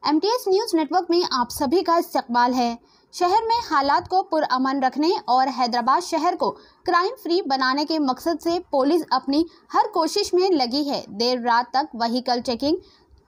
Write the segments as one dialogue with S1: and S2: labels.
S1: MTS news network में आप सभी का इस्तकबाल है। शहर में हालात को पुरअमन रखने और हैदराबाद शहर को क्राइम फ्री बनाने के मकसद से पुलिस अपनी हर कोशिश में लगी है। देर रात तक vehicle checking,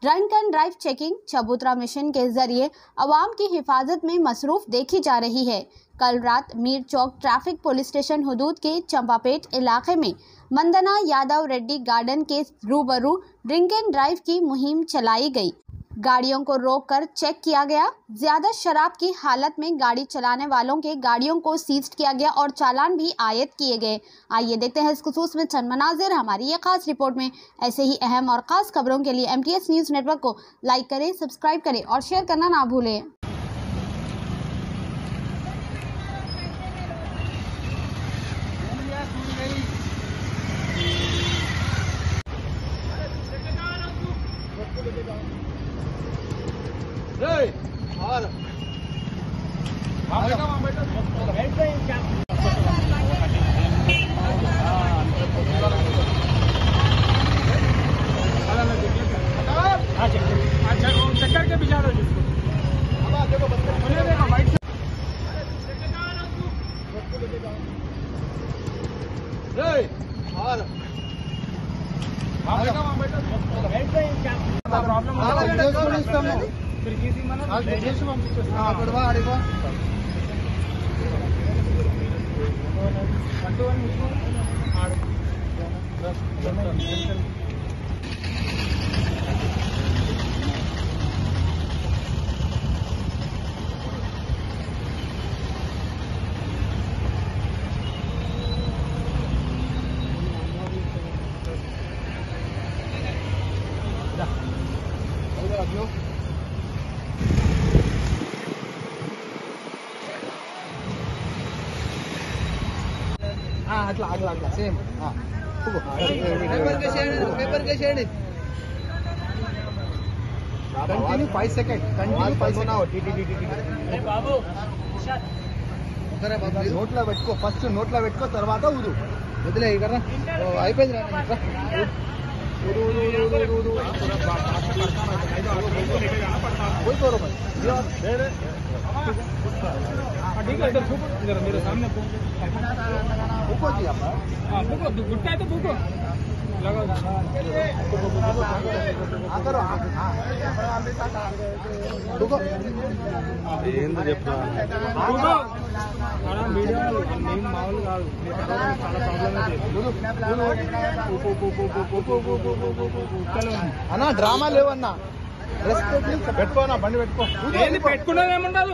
S1: drunk and drive checking, चबूतरा मिशन के जरिए अवाम की हिफाजत में मसरूफ देखी जा रही है। कल रात मीर चौक ट्रैफिक पुलिस स्टेशन हुदूद के चंपापेट इलाके में मंदना यादव रेड्डी गार्डन के रूबरू ड्रिंक एंड ड्राइव की मुहिम चलाई गई। गाड़ियों को रोककर चेक किया गया। ज्यादा शराब की हालत में गाड़ी चलाने वालों के गाड़ियों को सीज किया गया और चालान भी आयद किए गए। आइए देखते हैं इस खुसूस में चंद मनाजिर हमारी ये खास रिपोर्ट में। ऐसे ही अहम और खास खबरों के लिए एमटीएस न्यूज़ नेटवर्क को लाइक करें, सब्सक्राइब करें और शेयर करना ना भूलें।
S2: चक्कर के बिजा दो जिसको అట్లా అట్లా అట్లా సేమ్ పేపర్ के shade continue 5 second continue 5 second బాబు సరే బాబు నోట్లా పెట్టుకో ఫస్ట్ నోట్లా పెట్టుకో తర్వాత ఊదు వదిలే ఇక్కడ అయిపోయింది రా ఊదు कोई करो भाई ठीक है इधर फूको इधर मेरे सामने फूको जी आप फूको गुटका है तो फूको लगाओ करो फूको ఏంది చెప్పరా ఫూको మనం వీడియో నేను మామూలు కాదు చాలా ప్రాబ్లం అయితే అన్నా డ్రామా లేవన్నా పెట్టుకోనా బండి పెట్టుకో పెట్టుకున్నది ఏముండదు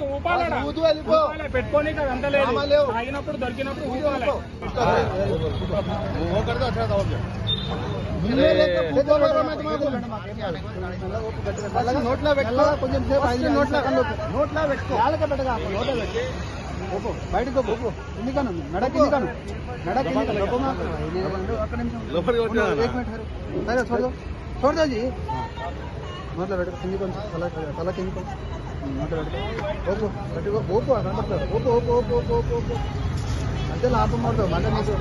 S2: పెట్టుకోని అంత లేదు తాగినప్పుడు దొరికినప్పుడు నోట్లా పెట్టుకో కొంచెం సేపు నోట్లా పెట్టుకో వాళ్ళకే పెట్టగా నోట్లా పెట్టుకో బయటకు పోకు ఎందుకను మెడకి ఎందుకను మెడకి ఒక్క నిమిషం సరే చూడదు జీ నోట్లో పెట్టుకో కింది కొంచెం తల కింది కొంచెం నోట్లో పెట్టుకో పెట్టుకో ఓపు ఓపు మధ్యలో ఆపమాడతావు మళ్ళీ నీకు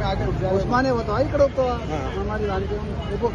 S2: ఉస్మానే పోతావా ఇక్కడ ఒప్పుకోవా మరి దానికి ఓపు